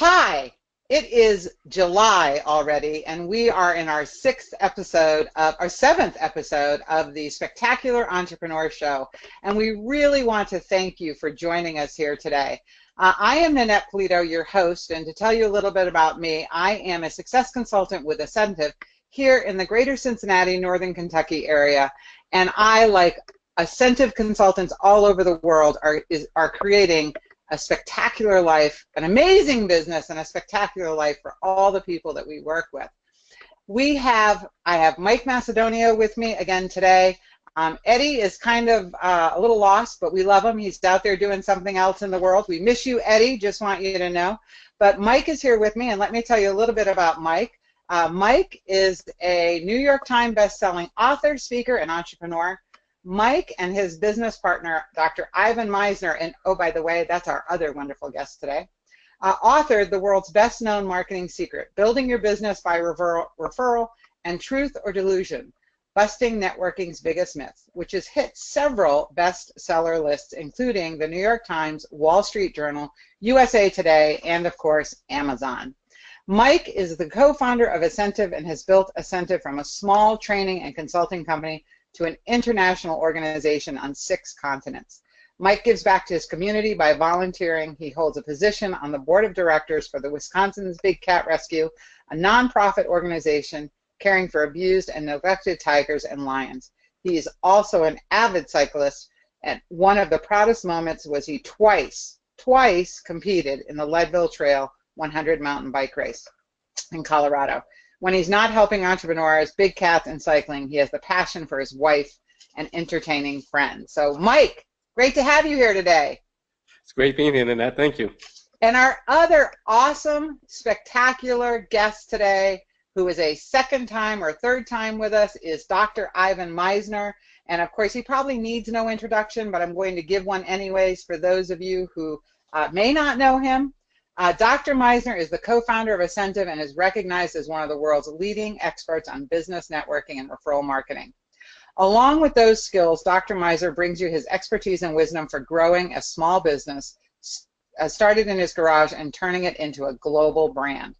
Hi, it is July already, and we are in our seventh episode of the Spectacular Entrepreneur Show. And we really want to thank you for joining us here today. I am Nanette Polito, your host, and to tell you a little bit about me, I am a success consultant with Ascentive here in the greater Cincinnati, Northern Kentucky area. And I, like Ascentive consultants all over the world, are creating a spectacular life, an amazing business, and a spectacular life for all the people that we work with. I have Mike Macedonia with me again today. Eddie is kind of a little lost, but we love him. He's out there doing something else in the world. We miss you, Eddie, just want you to know. But Mike is here with me, and let me tell you a little bit about Mike. Mike is a New York Times best-selling author, speaker, and entrepreneur. Mike and his business partner, Dr. Ivan Misner, and oh, by the way, that's our other wonderful guest today, authored the world's best-known marketing secret, Building Your Business by Referral and Truth or Delusion, Busting Networking's Biggest Myth, which has hit several bestseller lists, including the New York Times, Wall Street Journal, USA Today, and of course, Amazon. Mike is the co-founder of Ascentive and has built Ascentive from a small training and consulting company to an international organization on 6 continents. Mike gives back to his community by volunteering. He holds a position on the board of directors for the Wisconsin's Big Cat Rescue, a nonprofit organization caring for abused and neglected tigers and lions. He is also an avid cyclist, and one of the proudest moments was he twice competed in the Leadville Trail 100 mountain bike race in Colorado. When he's not helping entrepreneurs, big cats, and cycling, he has the passion for his wife and entertaining friends. So, Mike, great to have you here today. It's great being here, Nanette. Thank you. And our other awesome, spectacular guest today, who is a second time or third time with us, is Dr. Ivan Misner. And of course, he probably needs no introduction, but I'm going to give one anyways for those of you who may not know him. Dr. Misner is the co-founder of Ascentive and is recognized as one of the world's leading experts on business networking and referral marketing. Along with those skills, Dr. Misner brings you his expertise and wisdom for growing a small business, started in his garage and turning it into a global brand.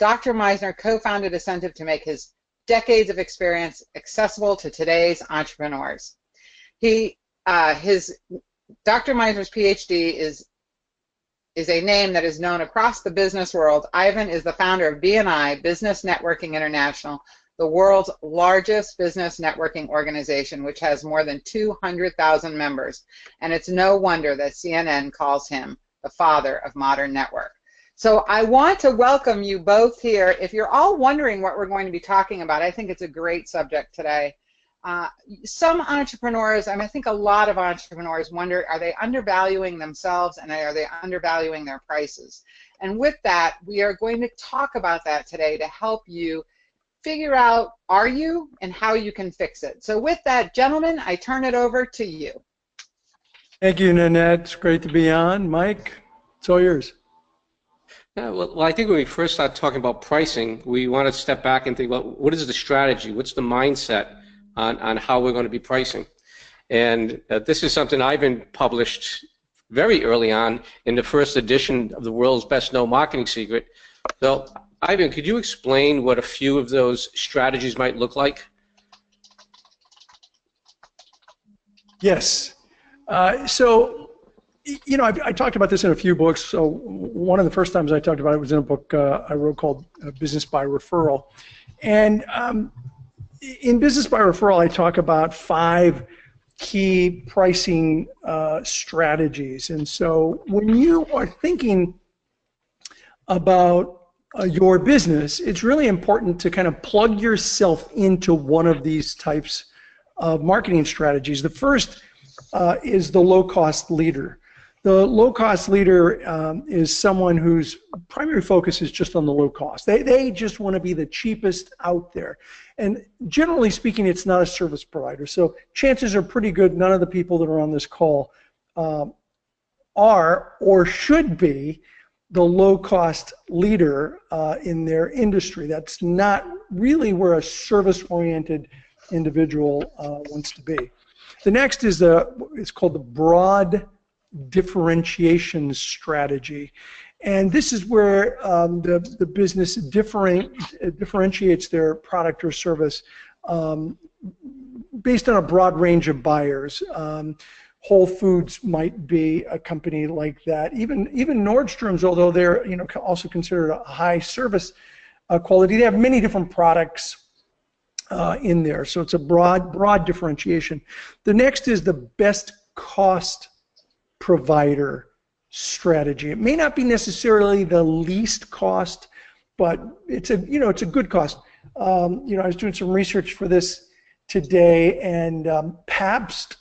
Dr. Misner co-founded Ascentive to make his decades of experience accessible to today's entrepreneurs. Dr. Misner's PhD is a name that is known across the business world. Ivan is the founder of BNI, Business Networking International, the world's largest business networking organization, which has more than 200,000 members. And it's no wonder that CNN calls him the father of modern network. So I want to welcome you both here. If you're all wondering what we're going to be talking about, I think it's a great subject today. Some entrepreneurs, I think a lot of entrepreneurs wonder, are they undervaluing themselves and are they undervaluing their prices? And with that, we are going to talk about that today to help you figure out, are you, and how you can fix it. So with that, gentlemen, I turn it over to you. Thank you, Nanette. It's great to be on. Mike, it's all yours. Yeah, well, I think when we first start talking about pricing, we want to step back and think about what is the strategy, what's the mindset on how we're going to be pricing. And this is something Ivan published very early on in the first edition of the world's best known marketing secret. So, Ivan, could you explain what a few of those strategies might look like? Yes. So, you know, I talked about this in a few books. So one of the first times I talked about it was in a book I wrote called Business by Referral. And in Business by Referral, I talk about 5 key pricing strategies. And so when you are thinking about your business, it's really important to kind of plug yourself into one of these types of marketing strategies. The first is the low-cost leader. The low-cost leader is someone whose primary focus is just on the low cost. They just want to be the cheapest out there. And generally speaking, it's not a service provider. So chances are pretty good none of the people that are on this call are or should be the low-cost leader in their industry. That's not really where a service-oriented individual wants to be. The next is it's called the broad differentiation strategy. And this is where the business differentiates their product or service based on a broad range of buyers. Whole Foods might be a company like that. Even Nordstrom's, although they're also considered a high service quality, they have many different products in there. So it's a broad differentiation. The next is the best cost provider strategy. It may not be necessarily the least cost, but it's a good cost. I was doing some research for this today, and Pabst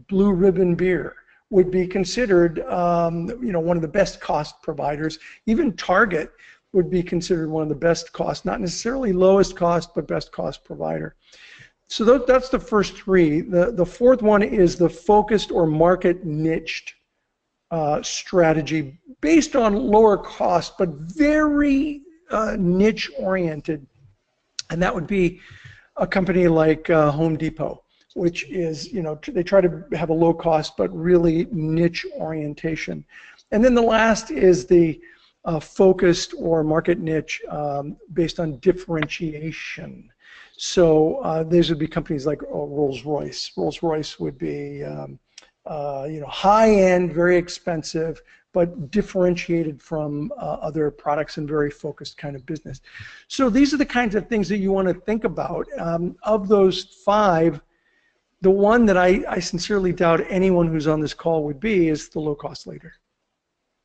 Blue Ribbon beer would be considered one of the best cost providers. Even Target would be considered one of the best cost, not necessarily lowest cost, but best cost provider. So that's the first three. The fourth one is the focused or market niched strategy based on lower cost, but very niche oriented, and that would be a company like Home Depot, which is, they try to have a low cost but really niche orientation. And then the last is the focused or market niche based on differentiation. So these would be companies like Rolls-Royce. Rolls-Royce would be high-end, very expensive, but differentiated from other products and very focused kind of business. So these are the kinds of things that you want to think about. Of those five, the one that I sincerely doubt anyone who's on this call would be is the low-cost leader.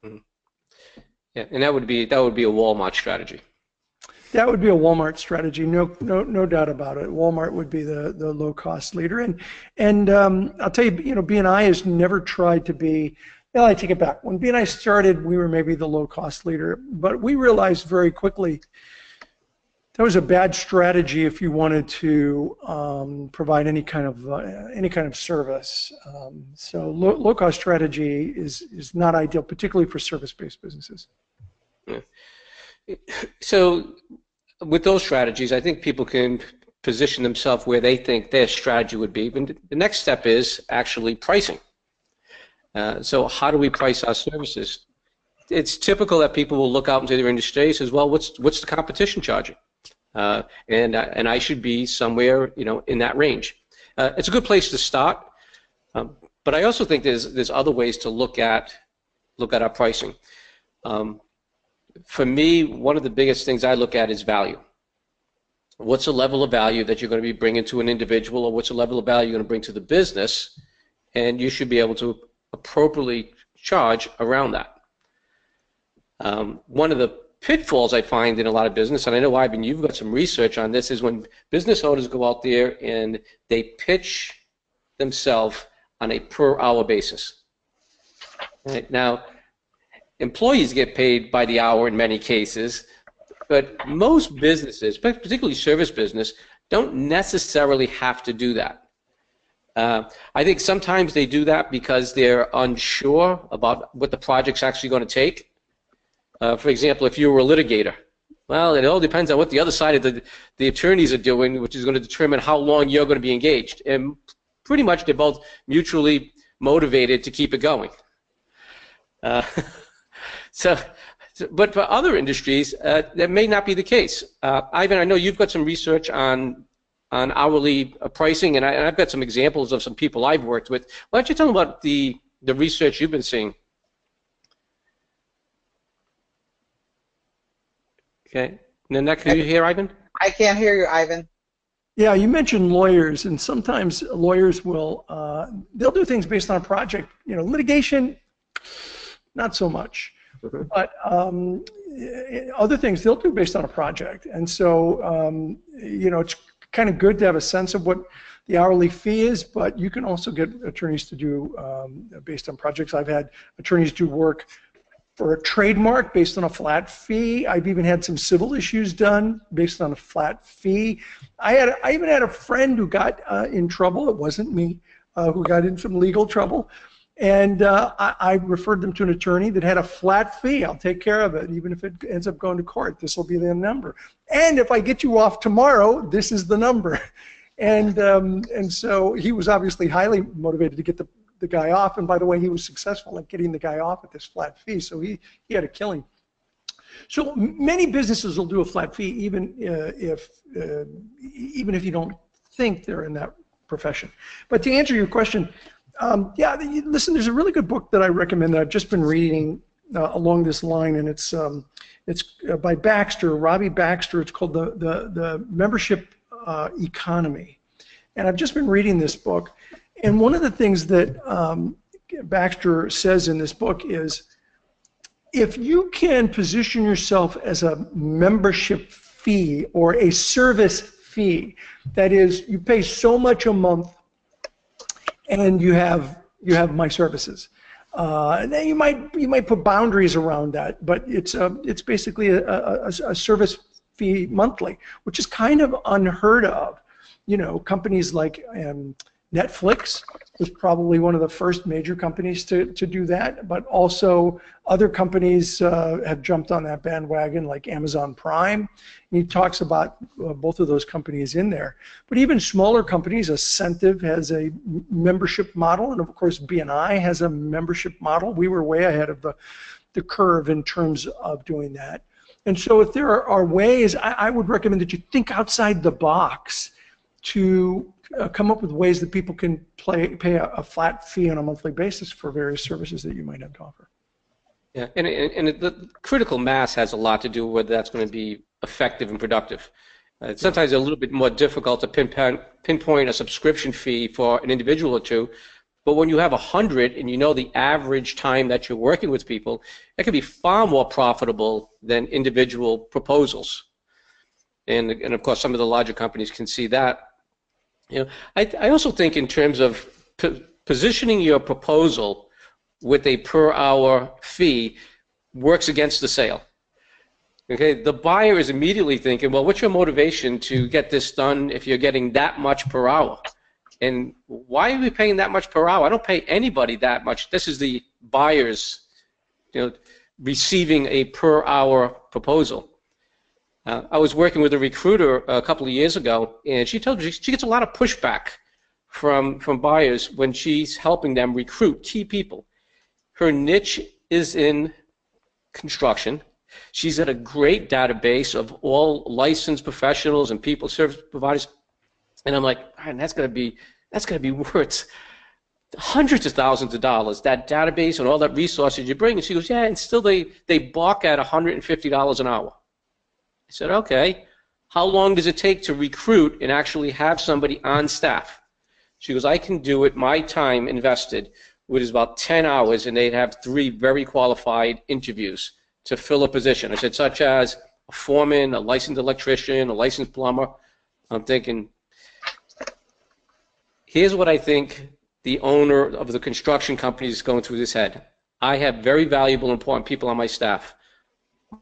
Mm-hmm. Yeah, and that would be a Walmart strategy. That would be a Walmart strategy, no doubt about it. Walmart would be the low-cost leader, and I'll tell you, B&I has never tried to be. Well, I take it back. When B&I started, we were maybe the low-cost leader, but we realized very quickly that was a bad strategy if you wanted to provide any kind of service. So low-cost strategy is not ideal, particularly for service-based businesses. Yeah. So with those strategies, I think people can position themselves where they think their strategy would be. But the next step is actually pricing. So how do we price our services? It's typical that people will look out into their industry and says, well, what's the competition charging? And I should be somewhere in that range. It's a good place to start, but I also think there's other ways to look at our pricing. For me, one of the biggest things I look at is value. What's the level of value that you're going to be bringing to an individual, or what's the level of value you're going to bring to the business, and you should be able to appropriately charge around that. One of the pitfalls I find in a lot of business, and I know, Ivan, you've got some research on this, is when business owners go out there and they pitch themselves on a per-hour basis. Right? Now, employees get paid by the hour in many cases, but most businesses, particularly service business, don't necessarily have to do that. I think sometimes they do that because they're unsure about what the project's actually going to take. For example, if you were a litigator, well, it all depends on what the other side of the attorneys are doing, which is going to determine how long you're going to be engaged. And pretty much they're both mutually motivated to keep it going. But for other industries, that may not be the case. Ivan, I know you've got some research on hourly pricing, and I've got some examples of some people I've worked with. Why don't you tell them about the research you've been seeing? Okay. Nanette, can you hear Ivan? I can't hear you, Ivan. Yeah, you mentioned lawyers, and sometimes lawyers will they'll do things based on a project. Litigation, not so much, but other things they'll do based on a project. And so it's kind of good to have a sense of what the hourly fee is, but you can also get attorneys to do based on projects. I've had attorneys do work for a trademark based on a flat fee. I've even had some civil issues done based on a flat fee. I even had a friend who got in trouble. It wasn't me, who got in some legal trouble. And I referred them to an attorney that had a flat fee. I'll take care of it, even if it ends up going to court. This will be the number. And if I get you off tomorrow, this is the number. And so he was obviously highly motivated to get the guy off. And by the way, he was successful at getting the guy off at this flat fee. So he had a killing So many businesses will do a flat fee even if you don't think they're in that profession. But to answer your question, yeah, listen, there's a really good book that I recommend that I've just been reading along this line, and it's by Baxter, Robbie Baxter. It's called the Membership Economy, and I've just been reading this book. And one of the things that Baxter says in this book is, if you can position yourself as a membership fee or a service fee, that is, you pay so much a month, and you have my services. And then you might put boundaries around that, but it's basically a service fee monthly, which is kind of unheard of. You know, companies like Netflix was probably one of the first major companies to do that, but also other companies have jumped on that bandwagon, like Amazon Prime. And he talks about both of those companies in there. But even smaller companies, Ascentive has a membership model, and of course BNI has a membership model. We were way ahead of the curve in terms of doing that. And so if there are ways, I would recommend that you think outside the box to come up with ways that people can pay a flat fee on a monthly basis for various services that you might have to offer. Yeah, and the critical mass has a lot to do with whether that's going to be effective and productive. It's sometimes a little bit more difficult to pinpoint a subscription fee for an individual or two, but when you have 100 and you know the average time that you're working with people, it can be far more profitable than individual proposals. And of course, some of the larger companies can see that. You know, I also think in terms of positioning your proposal with a per hour fee works against the sale. Okay, the buyer is immediately thinking, well, what's your motivation to get this done if you're getting that much per hour? And why are we paying that much per hour? I don't pay anybody that much. This is the buyer's, receiving a per hour proposal. I was working with a recruiter a couple of years ago, and she told me she gets a lot of pushback from buyers when she's helping them recruit key people. Her niche is in construction. She's got a great database of all licensed professionals and people service providers, and I'm like, man, that's going to be worth hundreds of thousands of dollars, that database and all that resources you bring. And she goes, yeah, and still they balk at $150 an hour. I said, okay, how long does it take to recruit and actually have somebody on staff? She goes, I can do it, my time invested, which is about 10 hours, and they'd have 3 very qualified interviews to fill a position. I said, such as a foreman, a licensed electrician, a licensed plumber. I'm thinking, here's what I think the owner of the construction company is going through his head. I have very valuable, important people on my staff.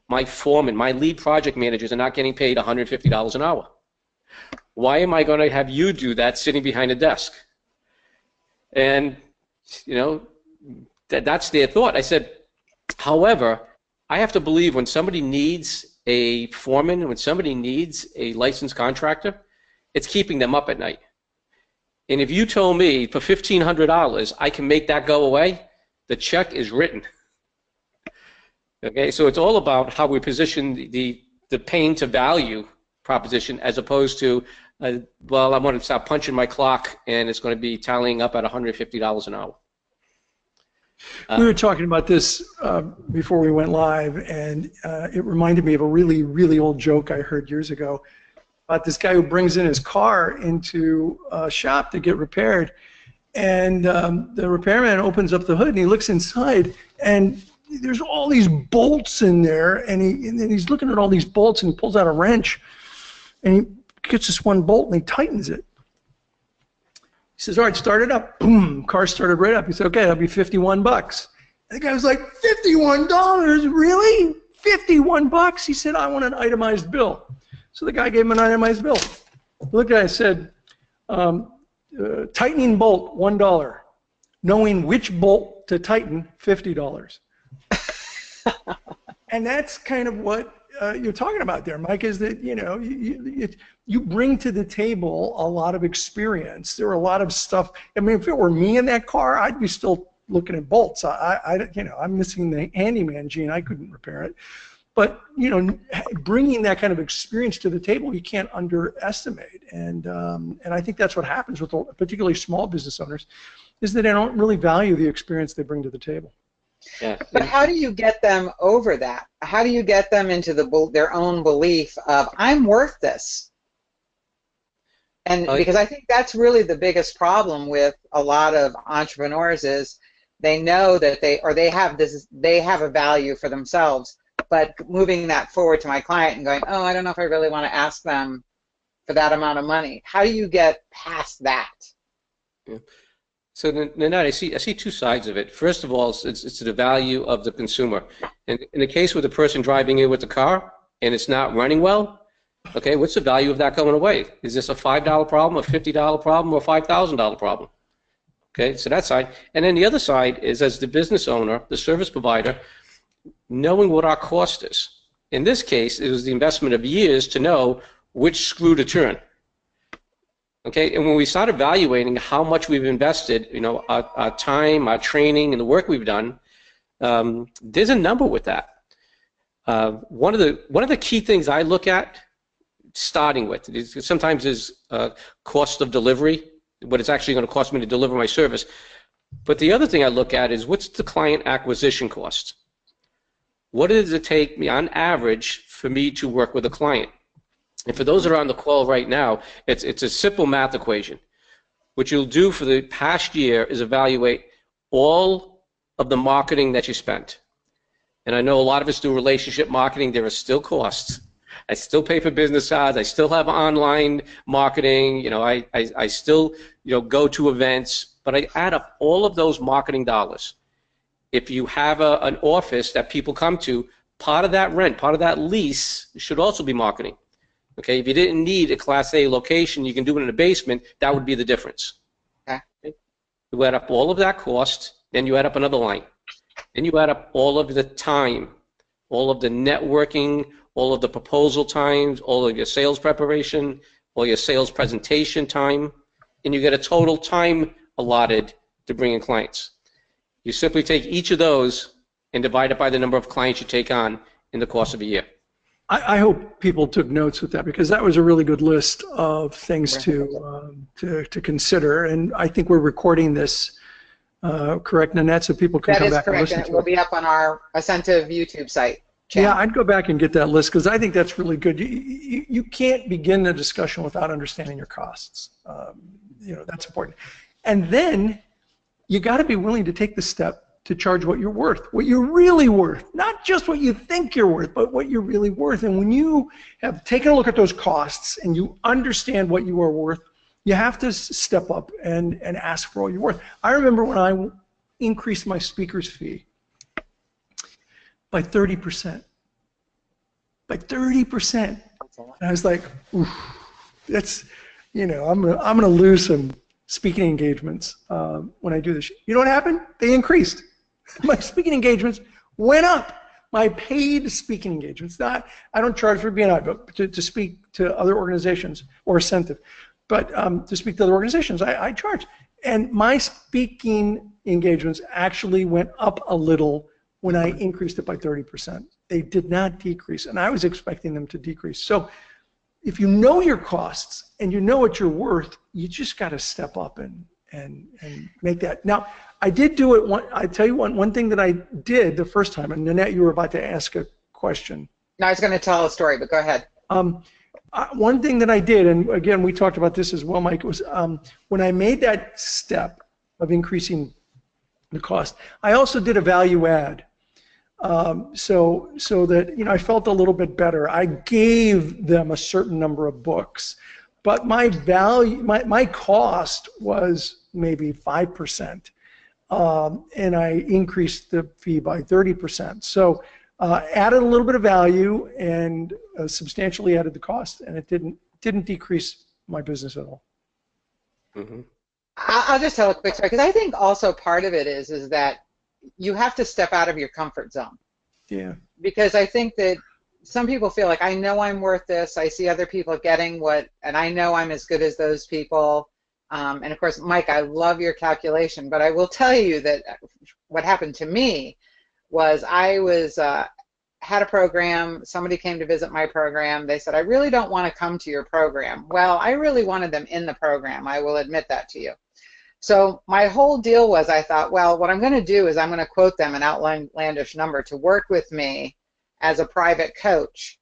My foreman, my lead project managers are not getting paid $150 an hour. Why am I going to have you do that sitting behind a desk? And, that's their thought. I said, however, I have to believe when somebody needs a foreman, when somebody needs a licensed contractor, it's keeping them up at night. And if you told me for $1,500 I can make that go away, the check is written. Okay, so it's all about how we position the pain to value proposition as opposed to, well, I want to stop punching my clock and it's going to be tallying up at $150 an hour. We were talking about this before we went live, and it reminded me of a really, really old joke I heard years ago about this guy who brings in his car into a shop to get repaired, and the repairman opens up the hood and he looks inside, and there's all these bolts in there, and he's looking at all these bolts, and he pulls out a wrench, and he gets this one bolt and he tightens it. He says, all right, start it up. Boom, car started right up. He said, okay, that'll be $51. And the guy was like, $51? Really? $51? He said, I want an itemized bill. So the guy gave him an itemized bill. The guy said, tightening bolt, $1. Knowing which bolt to tighten, $50. And that's kind of what you're talking about there, Mike, is that, you bring to the table a lot of experience. There are a lot of stuff. I mean, if it were me in that car, I'd be still looking at bolts. I'm missing the handyman gene. I couldn't repair it. But bringing that kind of experience to the table, you can't underestimate. And I think that's what happens with particularly small business owners, is that they don't really value the experience they bring to the table. Yeah. But how do you get them over that? How do you get them into their own belief of, I'm worth this? And because I think that's really the biggest problem with a lot of entrepreneurs is they know that they have a value for themselves, but moving that forward to my client and going, oh, I don't know if I really want to ask them for that amount of money. How do you get past that? Yeah. So, Nanette, I see two sides of it. First of all, it's the value of the consumer. And in the case with the person driving in with the car and it's not running well, okay, what's the value of that going away? Is this a $5 problem, a $50 problem, or a $5,000 problem? Okay, so that side. And then the other side is, as the business owner, the service provider, knowing what our cost is. In this case, it was the investment of years to know which screw to turn. Okay, and when we start evaluating how much we've invested, our time, our training, and the work we've done, there's a number with that. One of the key things I look at, starting with, is sometimes is cost of delivery, what it's actually going to cost me to deliver my service. But the other thing I look at is, what's the client acquisition cost? What does it take me on average for me to work with a client? And for those that are on the call right now, it's a simple math equation. What you'll do for the past year is evaluate all of the marketing that you spent. And I know a lot of us do relationship marketing. There are still costs. I still pay for business cards. I still have online marketing. I still go to events. But I add up all of those marketing dollars. If you have an office that people come to, part of that rent, part of that lease should also be marketing. Okay, if you didn't need a Class A location, you can do it in a basement. That would be the difference. Okay. You add up all of that cost, then you add up another line. Then you add up all of the time, all of the networking, all of the proposal times, all of your sales preparation, all your sales presentation time, and you get a total time allotted to bring in clients. You simply take each of those and divide it by the number of clients you take on in the course of a year. I hope people took notes with that, because that was a really good list of things to consider. And I think we're recording this, correct, Nanette, so people can come back and listen to it. That is correct, and it will be up on our Ascentive YouTube site channel. Yeah, I'd go back and get that list, because I think that's really good. You can't begin a discussion without understanding your costs. That's important. And then you got to be willing to take the step to charge what you're worth, what you're really worth, not just what you think you're worth, but what you're really worth. And when you have taken a look at those costs and you understand what you are worth, you have to step up and ask for all you're worth. I remember when I increased my speaker's fee by 30%. By 30%. And I was like, oof, that's, I'm gonna lose some speaking engagements when I do this. You know what happened? They increased. My speaking engagements went up. My paid speaking engagements. I don't charge for BNI, but to speak to other organizations or Ascentive, but to speak to other organizations, I charge. And my speaking engagements actually went up a little when I increased it by 30%. They did not decrease, and I was expecting them to decrease. So if you know your costs and you know what you're worth, you just got to step up and make that. Now, I did do it. I tell you one thing that I did the first time, and Nanette, you were about to ask a question. No, I was going to tell a story, but go ahead. One thing that I did, and again, we talked about this as well, Mike, was when I made that step of increasing the cost, I also did a value add. So that I felt a little bit better. I gave them a certain number of books, but my value, my cost was maybe 5%, and I increased the fee by 30%. So added a little bit of value and substantially added the cost, and it didn't decrease my business at all. Mm-hmm. I'll just tell a quick story, because I think also part of it is that you have to step out of your comfort zone. Yeah. Because I think that some people feel like, I know I'm worth this. I see other people getting and I know I'm as good as those people. And of course, Mike, I love your calculation, but I will tell you that what happened to me was I was had a program. Somebody came to visit my program. They said, I really don't want to come to your program. Well, I really wanted them in the program. I will admit that to you. So my whole deal was, I thought, well, what I'm going to do is I'm going to quote them an outlandish number to work with me as a private coach.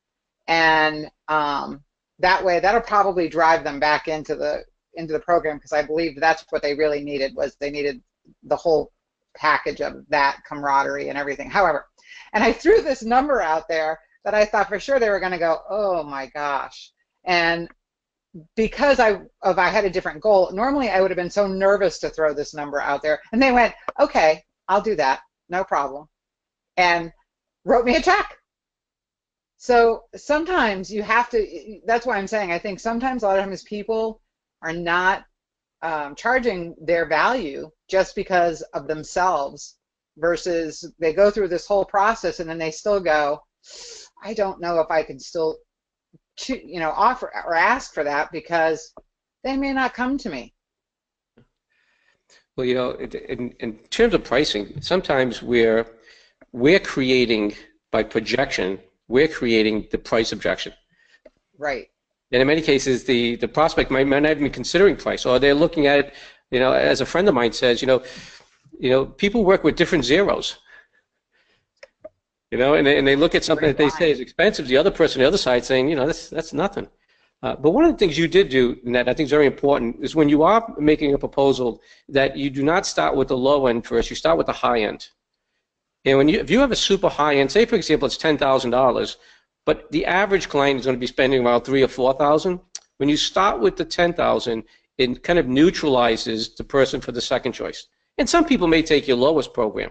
And that way, that'll probably drive them back into the program, because I believe that's what they really needed, was they needed the whole package of that camaraderie and everything. However, and I threw this number out there that I thought for sure they were going to go, oh my gosh. And because I had a different goal, normally I would have been so nervous to throw this number out there. And they went, okay, I'll do that, no problem, and wrote me a check. So sometimes you have to, that's why I'm saying, I think sometimes a lot of times people are not charging their value just because of themselves, versus they go through this whole process and then they still go, I don't know if I can still offer or ask for that, because they may not come to me. Well, in terms of pricing, sometimes we're creating, by projection, we're creating the price objection. Right. And in many cases, the prospect might not even be considering price, or they're looking at it, as a friend of mine says, people work with different zeros. And they look at something that they say is expensive. The other person on the other side saying, that's nothing. But one of the things you did do, and that I think is very important, is when you are making a proposal, that you do not start with the low end first. You start with the high end. And if you have a super high end, say for example it's $10,000, but the average client is going to be spending around $3,000 or $4,000. When you start with the $10,000, it kind of neutralizes the person for the second choice. And some people may take your lowest program.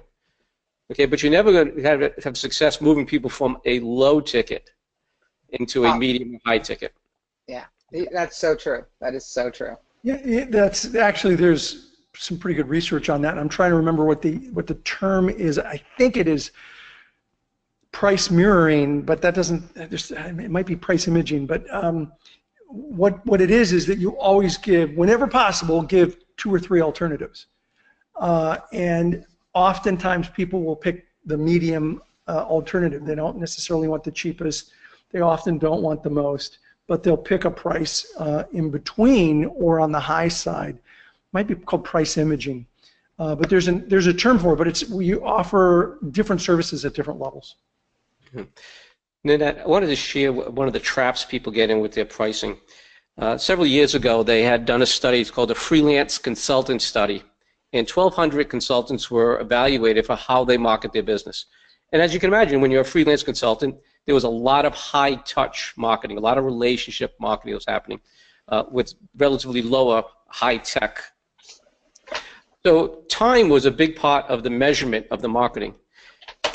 Okay, but you're never going to have success moving people from a low ticket into a medium or high ticket. Yeah, that's so true. That is so true. Yeah, that's actually, there's some pretty good research on that. And I'm trying to remember what the term is. I think it is price mirroring, but that doesn't. It might be price imaging. But what it is that you always give, whenever possible, give 2 or 3 alternatives, and oftentimes people will pick the medium alternative. They don't necessarily want the cheapest. They often don't want the most, but they'll pick a price in between or on the high side. Might be called price imaging, but there's a term for it. But we offer different services at different levels. Then I wanted to share one of the traps people get in with their pricing. Several years ago, they had done a study. It's called a freelance consultant study. And 1,200 consultants were evaluated for how they market their business. And as you can imagine, when you're a freelance consultant, there was a lot of high-touch marketing, a lot of relationship marketing that was happening with relatively lower high-tech. So time was a big part of the measurement of the marketing.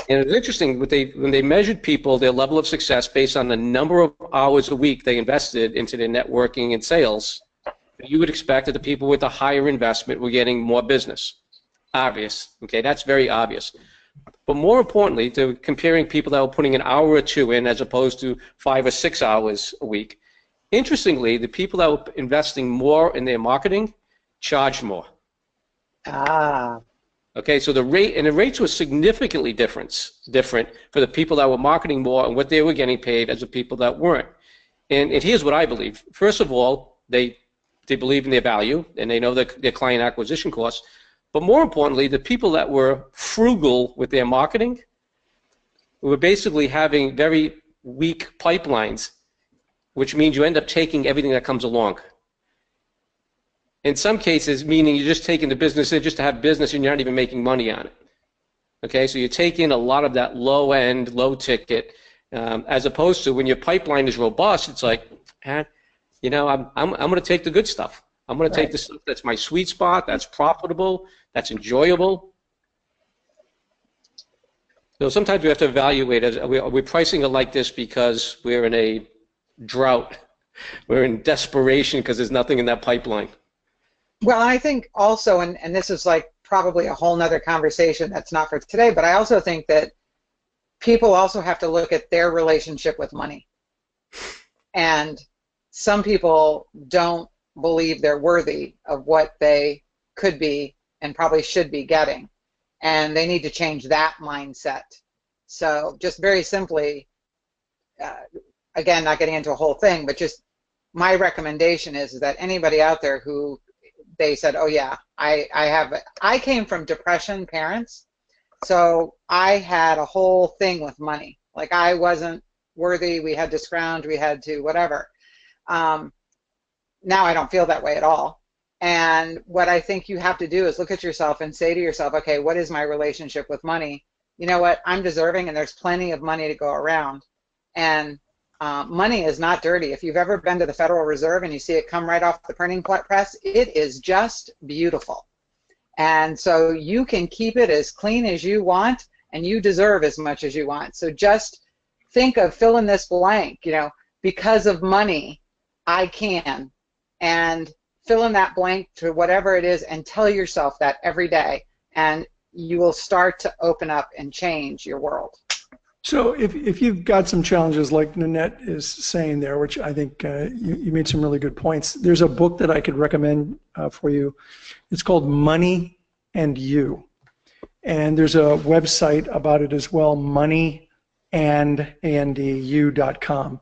And it's interesting, when they measured people, their level of success based on the number of hours a week they invested into their networking and sales, you would expect that the people with the higher investment were getting more business. Obvious. Okay, that's very obvious. But more importantly, to comparing people that were putting an hour or 2 in as opposed to 5 or 6 hours a week, interestingly, the people that were investing more in their marketing charged more. Ah. Okay, so the rates were significantly different for the people that were marketing more and what they were getting paid as the people that weren't. And here's what I believe. First of all, they believe in their value and they know their client acquisition costs. But more importantly, the people that were frugal with their marketing were basically having very weak pipelines, which means you end up taking everything that comes along. In some cases, meaning you're just taking the business in just to have business and you're not even making money on it. Okay, so you're taking a lot of that low end, low ticket, as opposed to when your pipeline is robust, it's like, I'm going to take the good stuff. I'm going to take the stuff that's my sweet spot, that's profitable, that's enjoyable. So sometimes we have to evaluate, are we pricing it like this because we're in a drought, we're in desperation because there's nothing in that pipeline. Well, I think also, and this is like probably a whole nother conversation that's not for today, but I also think that people also have to look at their relationship with money. And some people don't believe they're worthy of what they could be and probably should be getting. And they need to change that mindset. So just very simply, uh, again, not getting into a whole thing, but just my recommendation is that anybody out there who they said, oh yeah, I came from depression parents, so I had a whole thing with money. Like I wasn't worthy, we had to scrounge, we had to whatever. Um, Now I don't feel that way at all. And what I think you have to do is look at yourself and say to yourself, okay, what is my relationship with money? You know what? I'm deserving and there's plenty of money to go around. And money is not dirty. If you've ever been to the Federal Reserve and you see it come right off the printing press, it is just beautiful. And so you can keep it as clean as you want and you deserve as much as you want. So just think of fill in this blank, because of money, I can. And fill in that blank to whatever it is and tell yourself that every day, and you will start to open up and change your world. So if you've got some challenges like Nanette is saying there, which I think you made some really good points, there's a book that I could recommend for you. It's called Money and You. And there's a website about it as well, moneyandandyu.com.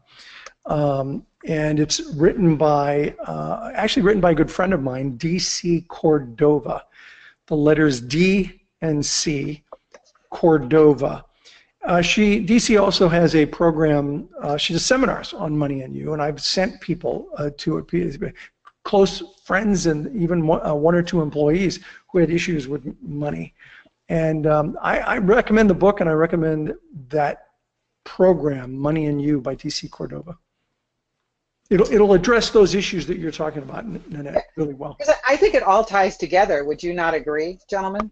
And it's actually written by a good friend of mine, D.C. Cordova. The letters D and C, Cordova. D.C. also has a program, she does seminars on Money and You, and I've sent people to it, close friends and even one or two employees who had issues with money. And I recommend the book, and I recommend that program, Money and You by D.C. Cordova. It'll address those issues that you're talking about, Nanette, really well. I think it all ties together. Would you not agree, gentlemen?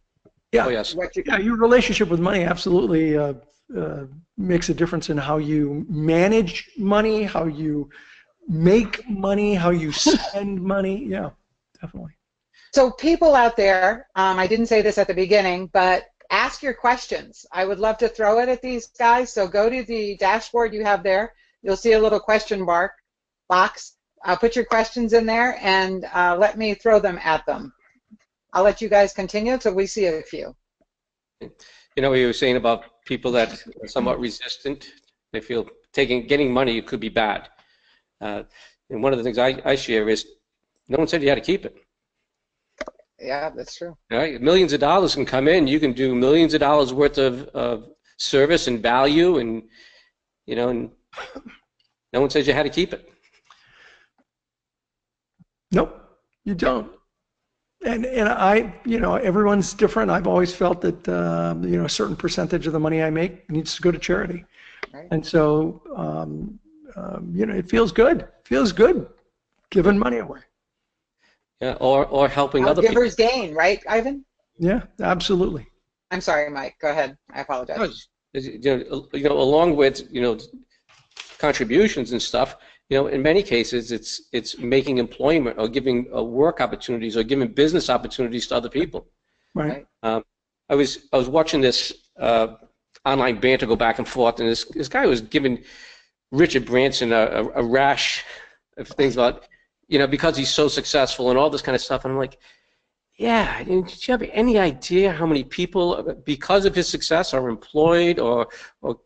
Yeah. Oh, yes. Yeah, your relationship with money absolutely makes a difference in how you manage money, how you make money, how you spend money. Yeah, definitely. So people out there, I didn't say this at the beginning, but ask your questions. I would love to throw it at these guys. So go to the dashboard you have there. You'll see a little question box. Put your questions in there and let me throw them at them. I'll let you guys continue until we see a few. You know what you were saying about people that are somewhat resistant. They feel getting money could be bad. And one of the things I share is no one said you had to keep it. Yeah, that's true. All right? Millions of dollars can come in. You can do millions of dollars worth of service and value, and and no one says you had to keep it. Nope, you don't. And everyone's different. I've always felt that a certain percentage of the money I make needs to go to charity, right. And so it feels good. It feels good giving money away. Yeah, or helping other people. Givers gain, right, Ivan? Yeah, absolutely. I'm sorry, Mike. Go ahead. I apologize. Along with contributions and stuff. In many cases, it's making employment or giving work opportunities or giving business opportunities to other people. Right. I was watching this online banter go back and forth, and this guy was giving Richard Branson a rash of things about, because he's so successful and all this kind of stuff. And I'm like, yeah, did you have any idea how many people, because of his success, are employed or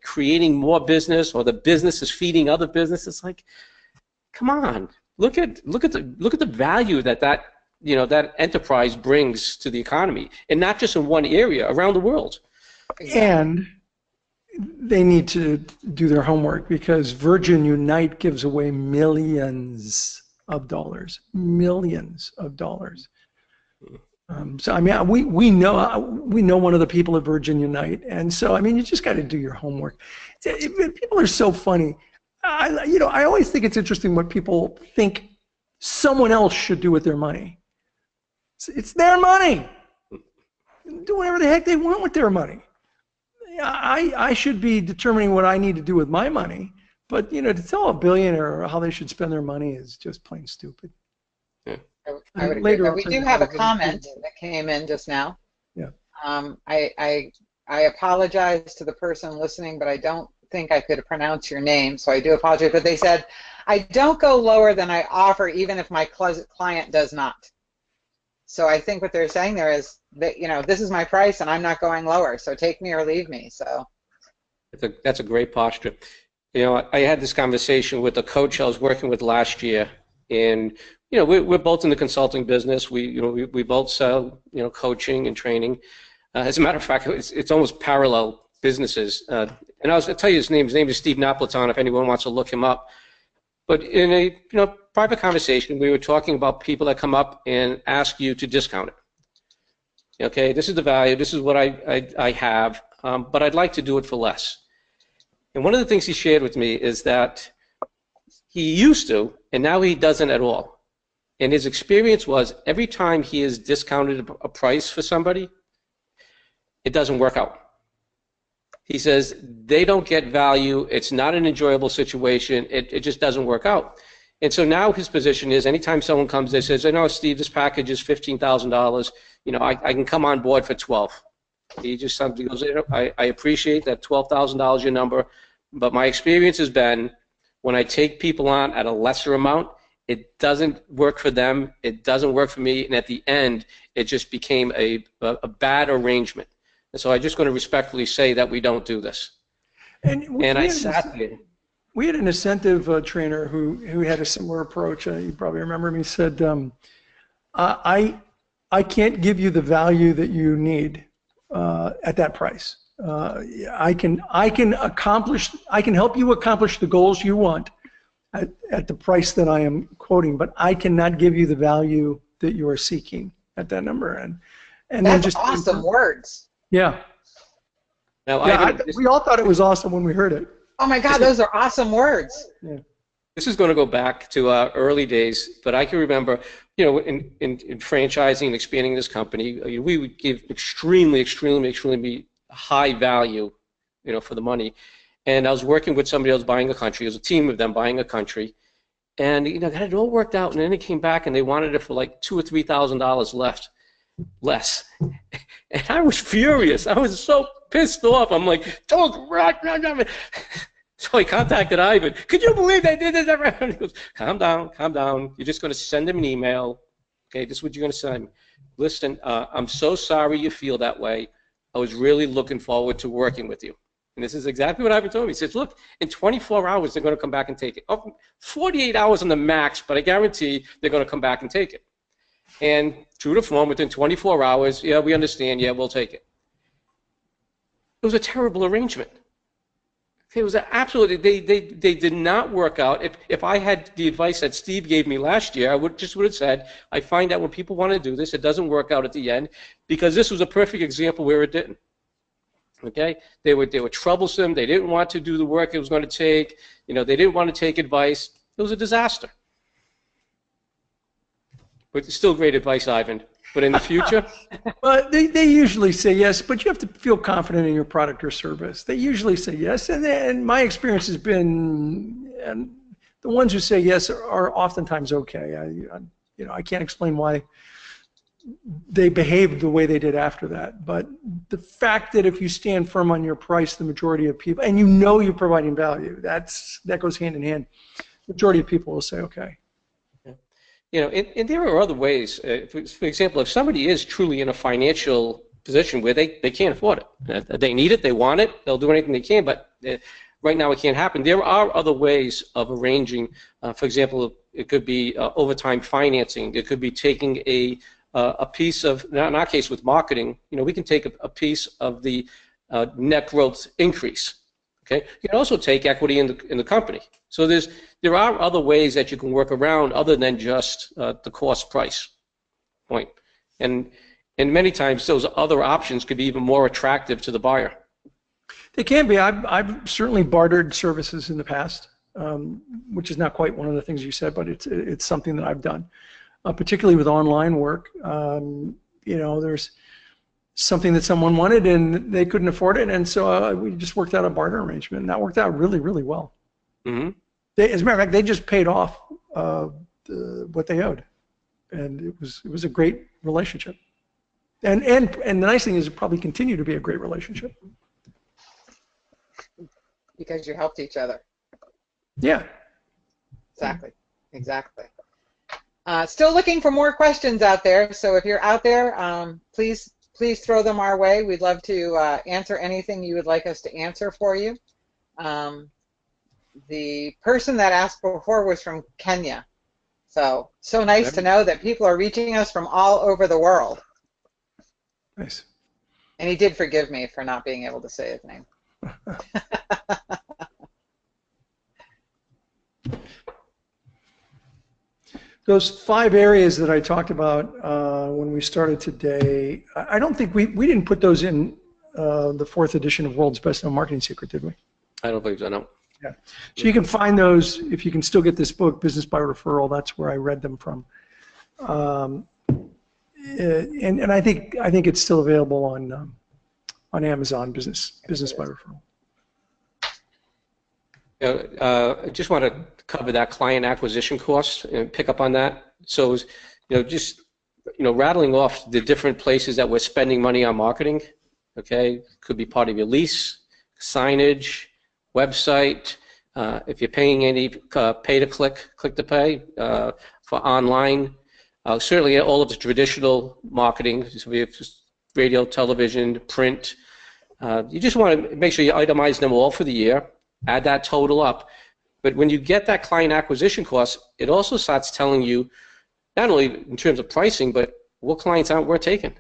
creating more business, or the business is feeding other businesses? Like, come on, look at the value that enterprise brings to the economy, and not just in one area, around the world. And they need to do their homework, because Virgin Unite gives away millions of dollars. So I mean, we know one of the people at Virgin Unite, and so I mean, you just got to do your homework. People are so funny. I always think it's interesting what people think someone else should do with their money. It's their money. Do whatever the heck they want with their money. I should be determining what I need to do with my money, but to tell a billionaire how they should spend their money is just plain stupid. Yeah. I would agree. But we do have a comment that came in just now. Yeah. I apologize to the person listening, but I don't think I could pronounce your name, so I do apologize. But they said, I don't go lower than I offer, even if my client does not. So I think what they're saying there is that, this is my price and I'm not going lower, so take me or leave me. So That's a great posture. You know, I had this conversation with a coach I was working with last year, and you know, we're both in the consulting business. We both sell, you know, coaching and training. As a matter of fact, it's almost parallel businesses. And I'll tell you his name. His name is Steve Napolitano, if anyone wants to look him up. But in a private conversation, we were talking about people that come up and ask you to discount it. Okay, this is the value. This is what I have, but I'd like to do it for less. And one of the things he shared with me is that he used to, and now he doesn't at all. And his experience was every time he has discounted a price for somebody, it doesn't work out. He says they don't get value. It's not an enjoyable situation. It just doesn't work out. And so now his position is anytime someone comes and says, "I know, Steve, this package is $15,000. You know, I can come on board for 12." He just simply goes, I appreciate that $12,000 your number, but my experience has been when I take people on at a lesser amount, it doesn't work for them. It doesn't work for me. And at the end, it just became a bad arrangement. And so I'm just going to respectfully say that we don't do this. And I sat there. We had an incentive trainer who had a similar approach. You probably remember him. He said, I can't give you the value that you need at that price. I can help you accomplish the goals you want at the price that I am quoting, but I cannot give you the value that you are seeking at that number. And that's then just awesome words. Yeah. Now, we all thought it was awesome when we heard it. Oh my God, those are awesome words. Yeah. This is going to go back to our early days, but I can remember, you know, in franchising and expanding this company, we would give extremely high value, you know, for the money. And I was working with somebody else buying a country. It was a team of them buying a country, and you know, got it all worked out. And then it came back, and they wanted it for like $2,000 or $3,000 less. And I was furious. I was so pissed off. I'm like, don't rock. So I contacted Ivan. Could you believe they did this? He goes, calm down. You're just going to send him an email. Okay, this is what you're going to send him. Listen, I'm so sorry you feel that way. I was really looking forward to working with you. And this is exactly what Ivan told me. He says, look, in 24 hours, they're going to come back and take it. Oh, 48 hours on the max, but I guarantee they're going to come back and take it. And true to form, within 24 hours, yeah, we understand, yeah, we'll take it. It was a terrible arrangement. It was absolutely, they did not work out. If I had the advice that Steve gave me last year, I would have said, I find that when people want to do this, it doesn't work out at the end, because this was a perfect example where it didn't. Okay? They were troublesome. They didn't want to do the work it was going to take. You know, they didn't want to take advice. It was a disaster. But it's still great advice, Ivan. But in the future? Well, they usually say yes, but you have to feel confident in your product or service. They usually say yes, and my experience has been, and the ones who say yes are oftentimes okay. I can't explain why they behaved the way they did after that, but the fact that if you stand firm on your price, the majority of people, and you know you're providing value, that goes hand in hand. The majority of people will say okay. You know, and there are other ways. For example, if somebody is truly in a financial position where they can't afford it, they need it, they want it, they'll do anything they can, but right now it can't happen. There are other ways of arranging. For example, it could be overtime financing. It could be taking a piece of, in our case with marketing, you know, we can take a piece of the net growth increase. Okay, you can also take equity in the company. So there are other ways that you can work around other than just the cost price point. And many times those other options could be even more attractive to the buyer. They can be. I've certainly bartered services in the past, which is not quite one of the things you said, but it's something that I've done, particularly with online work. You know, there's something that someone wanted and they couldn't afford it, and so we just worked out a barter arrangement, and that worked out really, really well. Mm-hmm. As a matter of fact, they just paid off what they owed, and it was a great relationship. And the nice thing is, it probably continue to be a great relationship because you helped each other. Yeah. Exactly. Still looking for more questions out there. So if you're out there, please please throw them our way. We'd love to answer anything you would like us to answer for you. The person that asked before was from Kenya. So nice to know that people are reaching us from all over the world. Nice. And he did forgive me for not being able to say his name. Those 5 areas that I talked about when we started today, I don't think we didn't put those in the 4th edition of World's Best Known Marketing Secret, did we? I don't believe so, no. Yeah. So you can find those if you can still get this book, Business by Referral. That's where I read them from. And I think it's still available on Amazon, Business by Referral. I just want to cover that client acquisition cost and pick up on that. So, just rattling off the different places that we're spending money on marketing. Okay, could be part of your lease, signage, website. If you're paying any pay to click to pay for online, certainly all of the traditional marketing. So we have radio, television, print. You just want to make sure you itemize them all for the year. Add that total up. But when you get that client acquisition cost, it also starts telling you, not only in terms of pricing, but what clients aren't worth taking.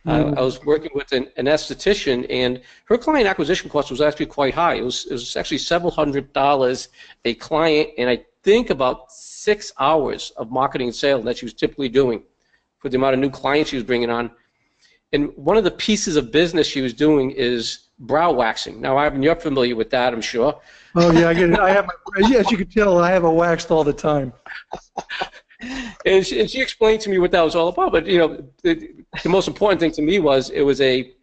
I was working with an esthetician, and her client acquisition cost was actually quite high. It was actually several $100s a client, and I think about 6 hours of marketing and sales that she was typically doing for the amount of new clients she was bringing on. And one of the pieces of business she was doing is brow waxing. Now, you're familiar with that, I'm sure. Oh yeah, I get it. I have, as you can tell, I have it waxed all the time. And she explained to me what that was all about. But the most important thing to me was it was a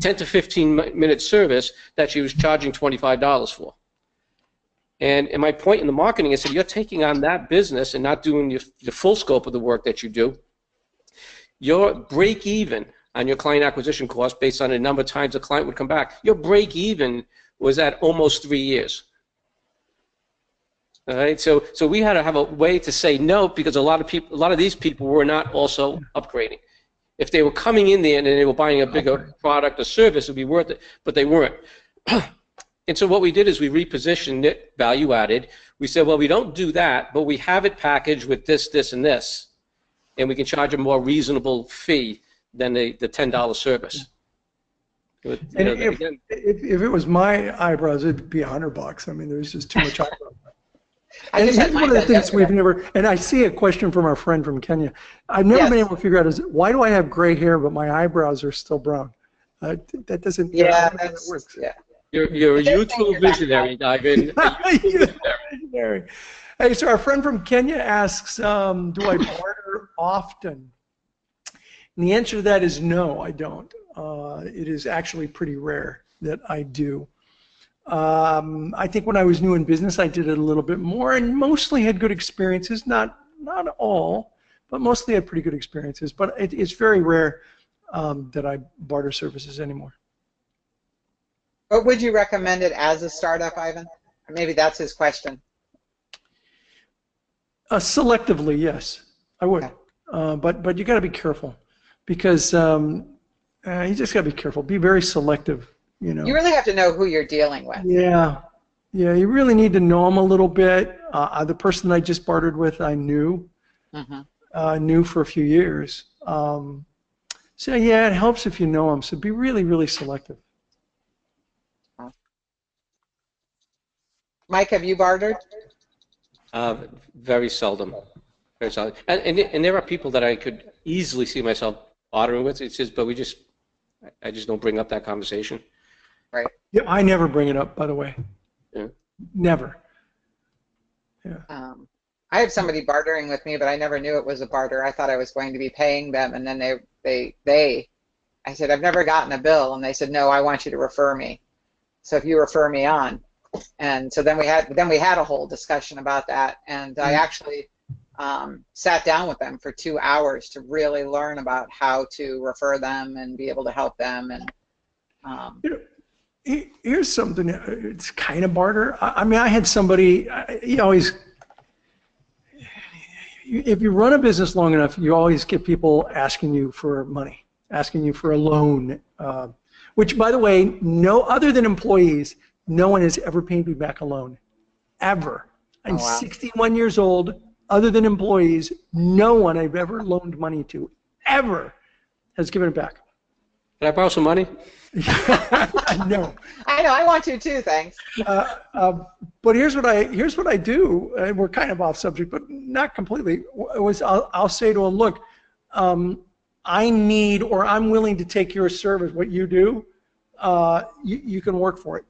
10 to 15-minute service that she was charging $25 for. And my point in the marketing is that you're taking on that business and not doing the full scope of the work that you do. Your break even on your client acquisition cost based on the number of times the client would come back. Your break even was at almost 3 years. All right, so we had to have a way to say no, because a lot of these people were not also upgrading. If they were coming in there and they were buying a bigger product or service, it would be worth it, but they weren't. And so what we did is we repositioned it, value added. We said, well, we don't do that, but we have it packaged with this, this, and this, and we can charge a more reasonable fee than the $10 service. But, if it was my eyebrows, it'd be $100. I mean, there's just too much eyebrows. And here's one of the things we've never, and I see a question from our friend from Kenya. I've never been able to figure out is why do I have gray hair but my eyebrows are still brown? That doesn't. Yeah, that works. Yeah. You're a youthful visionary, Ivan. Visionary. Hey, so our friend from Kenya asks, do I barter often? And the answer to that is no, I don't. It is actually pretty rare that I do. I think when I was new in business, I did it a little bit more, and mostly had good experiences. Not all, but mostly had pretty good experiences. But it's very rare that I barter services anymore. But would you recommend it as a startup, Ivan? Maybe that's his question. Selectively, yes, I would. Okay. But you got to be careful, because you just got to be careful. Be very selective. You really have to know who you're dealing with. Yeah, you really need to know them a little bit. The person I just bartered with, I knew, knew for a few years. So yeah, it helps if you know them. So be really, really selective. Mike, have you bartered? Very seldom. Very seldom. And there are people that I could easily see myself bartering with. It's just, but I just don't bring up that conversation. Right. Yeah, I never bring it up, by the way. Yeah. Never. Yeah. I have somebody bartering with me, but I never knew it was a barter. I thought I was going to be paying them, and then I said, I've never gotten a bill, and they said, no, I want you to refer me. So if you refer me on, and so then we had a whole discussion about that, and I actually sat down with them for 2 hours to really learn about how to refer them and be able to help them. And here's something. It's kind of barter. I mean, I had somebody. You always, if you run a business long enough, you always get people asking you for money. asking you for a loan, which, by the way, no other than employees, no one has ever paid me back a loan, ever. I'm Oh, wow. 61 years old. Other than employees, no one I've ever loaned money to, ever, has given it back. Can I borrow some money? No. I know. I want to too. Thanks. But here's what I do, and we're kind of off subject, but not completely. I'll say to them, look, I need, or I'm willing to take your service, what you do, you can work for it.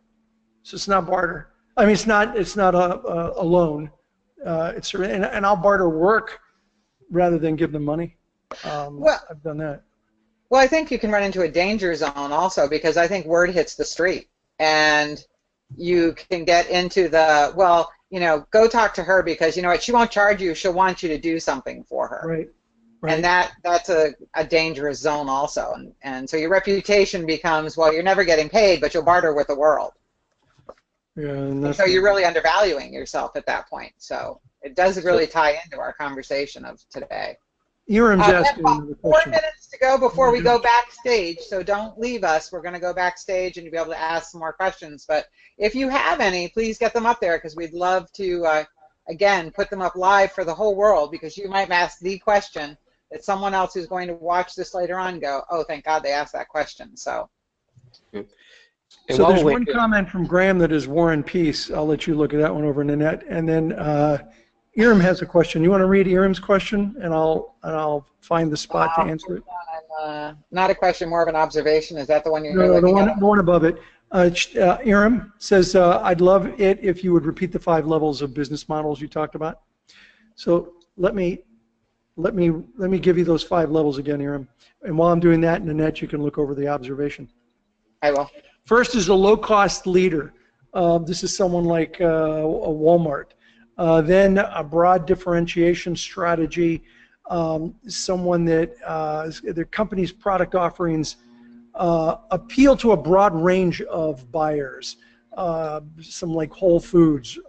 So it's not barter. I mean, it's not a loan. And I'll barter work rather than give them money. Well, I've done that. Well, I think you can run into a danger zone also, because I think word hits the street, and you can get into the, well, go talk to her because you know what, she won't charge you, she'll want you to do something for her. Right. And that's a dangerous zone also. And so your reputation becomes, well, you're never getting paid, but you'll barter with the world. Yeah, and so you're really undervaluing yourself at that point. So it does really tie into our conversation of today. Iram's We have asking about another 4 question. minutes to go before we go backstage, so don't leave us. We're going to go backstage and you'll be able to ask some more questions. But if you have any, please get them up there, because we'd love to, again, put them up live for the whole world, because you might ask the question that someone else who's going to watch this later on go, oh, thank God they asked that question. So there's one comment from Graham that is War and Peace. I'll let you look at that one over in the net. And then Iram has a question. You want to read Iram's question, and I'll find the spot to answer it. Not a question, more of an observation. Is that the one you're looking at? The one above it. Iram says, I'd love it if you would repeat the 5 levels of business models you talked about. So let me give you those 5 levels again, Iram. And while I'm doing that in the net, you can look over the observation. I will. First is a low-cost leader. This is someone like a Walmart. Then a broad differentiation strategy, someone that their company's product offerings appeal to a broad range of buyers, some like Whole Foods.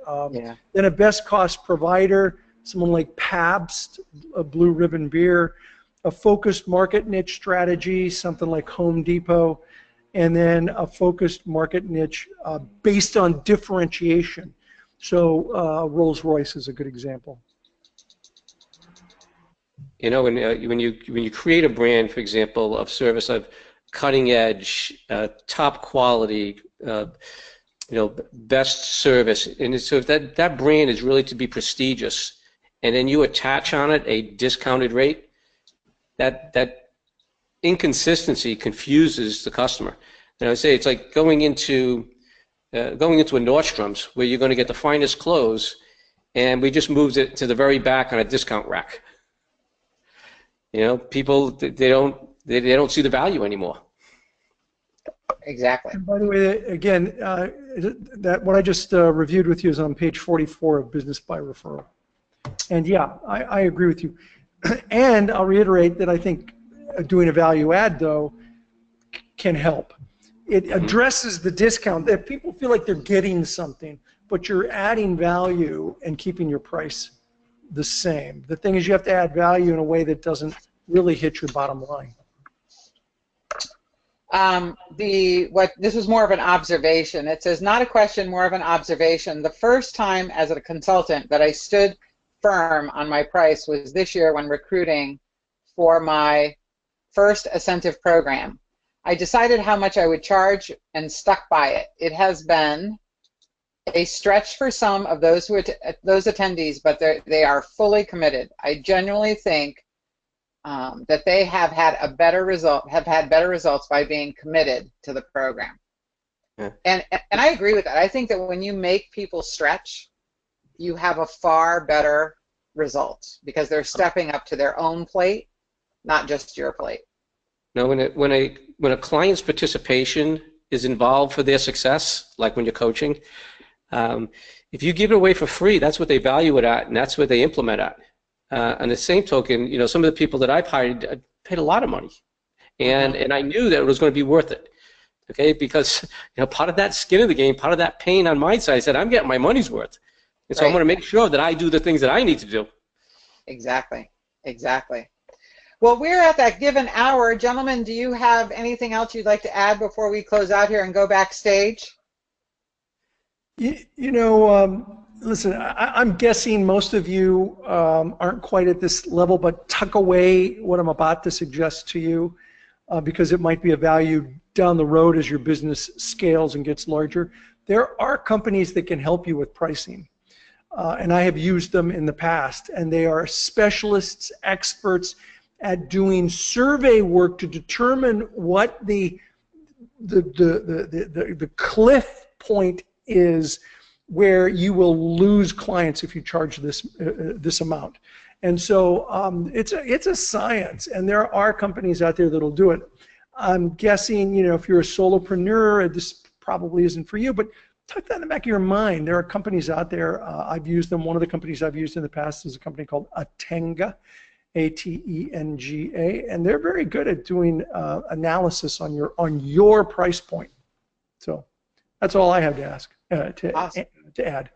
Then a best cost provider, someone like Pabst, a Blue Ribbon beer, a focused market niche strategy, something like Home Depot, and then a focused market niche based on differentiation. So Rolls-Royce is a good example. You know, when you create a brand, for example, of service of cutting edge, top quality, best service, and so if that brand is really to be prestigious, and then you attach on it a discounted rate, that inconsistency confuses the customer. And I would say it's like going into a Nordstrom's where you're going to get the finest clothes, and we just moved it to the very back on a discount rack. People they don't see the value anymore. Exactly. And by the way, again, that what I just reviewed with you is on page 44 of Business by Referral. And yeah, I agree with you. And I'll reiterate that I think doing a value add, though, can help. It addresses the discount, that people feel like they're getting something, but you're adding value and keeping your price the same. The thing is, you have to add value in a way that doesn't really hit your bottom line. This is more of an observation. It says, not a question, more of an observation. The first time as a consultant that I stood firm on my price was this year when recruiting for my first incentive program. I decided how much I would charge and stuck by it. It has been a stretch for some of those those attendees, but they are fully committed. I genuinely think that they have had better results by being committed to the program. Yeah. And I agree with that. I think that when you make people stretch, you have a far better result because they're stepping up to their own plate, not just your plate. Now, when a client's participation is involved for their success, like when you're coaching, if you give it away for free, that's what they value it at, and that's what they implement at. On the same token, some of the people that I've hired paid a lot of money, and I knew that it was going to be worth it. Okay, because part of that skin of the game, part of that pain on my side, I said I'm getting my money's worth, and so I'm going to make sure that I do the things that I need to do. Exactly. Well, we're at that given hour. Gentlemen, do you have anything else you'd like to add before we close out here and go backstage? Listen, I'm guessing most of you aren't quite at this level, but tuck away what I'm about to suggest to you because it might be of value down the road as your business scales and gets larger. There are companies that can help you with pricing, and I have used them in the past, and they are specialists, experts at doing survey work to determine what the cliff point is where you will lose clients if you charge this amount. And so it's a science, and there are companies out there that'll do it. I'm guessing, if you're a solopreneur, this probably isn't for you, but tuck that in the back of your mind. There are companies out there. I've used them. One of the companies I've used in the past is a company called Atenga, Atenga, and they're very good at doing analysis on your price point. So that's all I have to ask Awesome. to add.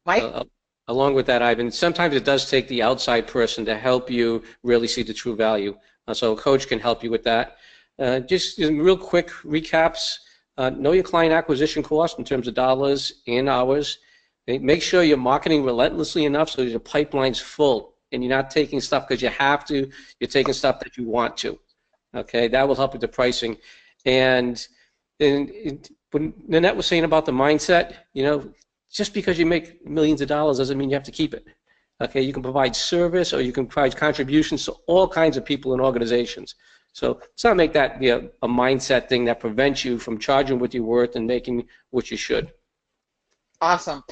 Mike? Along with that, Ivan, sometimes it does take the outside person to help you really see the true value. So a coach can help you with that. Just real quick recaps. Know your client acquisition cost in terms of dollars and hours. Make sure you're marketing relentlessly enough so your pipeline's full and you're not taking stuff because you have to. You're taking stuff that you want to. Okay, that will help with the pricing. And when Nanette was saying about the mindset, just because you make millions of dollars doesn't mean you have to keep it. Okay, you can provide service or you can provide contributions to all kinds of people and organizations. So let's not make that be a mindset thing that prevents you from charging what you're worth and making what you should. Awesome.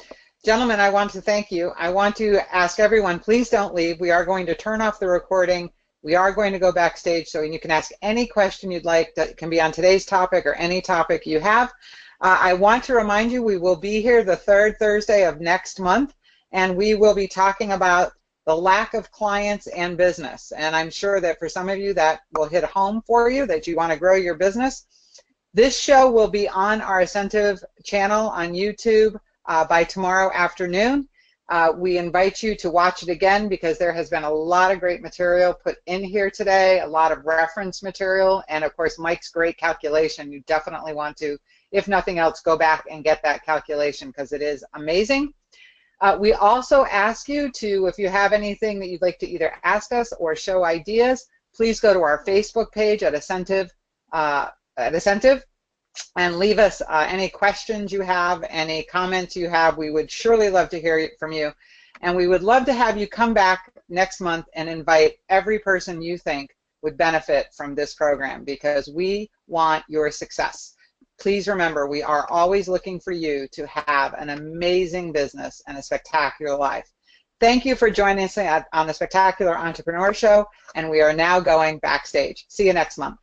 Gentlemen, I want to thank you. I want to ask everyone, please don't leave. We are going to turn off the recording. We are going to go backstage so you can ask any question you'd like that can be on today's topic or any topic you have. I want to remind you we will be here the third Thursday of next month, and we will be talking about the lack of clients and business. And I'm sure that for some of you that will hit home for you, that you want to grow your business. This show will be on our Ascentive channel on YouTube by tomorrow afternoon. We invite you to watch it again because there has been a lot of great material put in here today, a lot of reference material, and of course Mike's great calculation. You definitely want to, if nothing else, go back and get that calculation because it is amazing. We also ask you to, if you have anything that you'd like to either ask us or show ideas, please go to our Facebook page at Ascentive, and leave us any questions you have, any comments you have. We would surely love to hear from you. And we would love to have you come back next month and invite every person you think would benefit from this program because we want your success. Please remember, we are always looking for you to have an amazing business and a spectacular life. Thank you for joining us on the Spectacular Entrepreneur Show, and we are now going backstage. See you next month.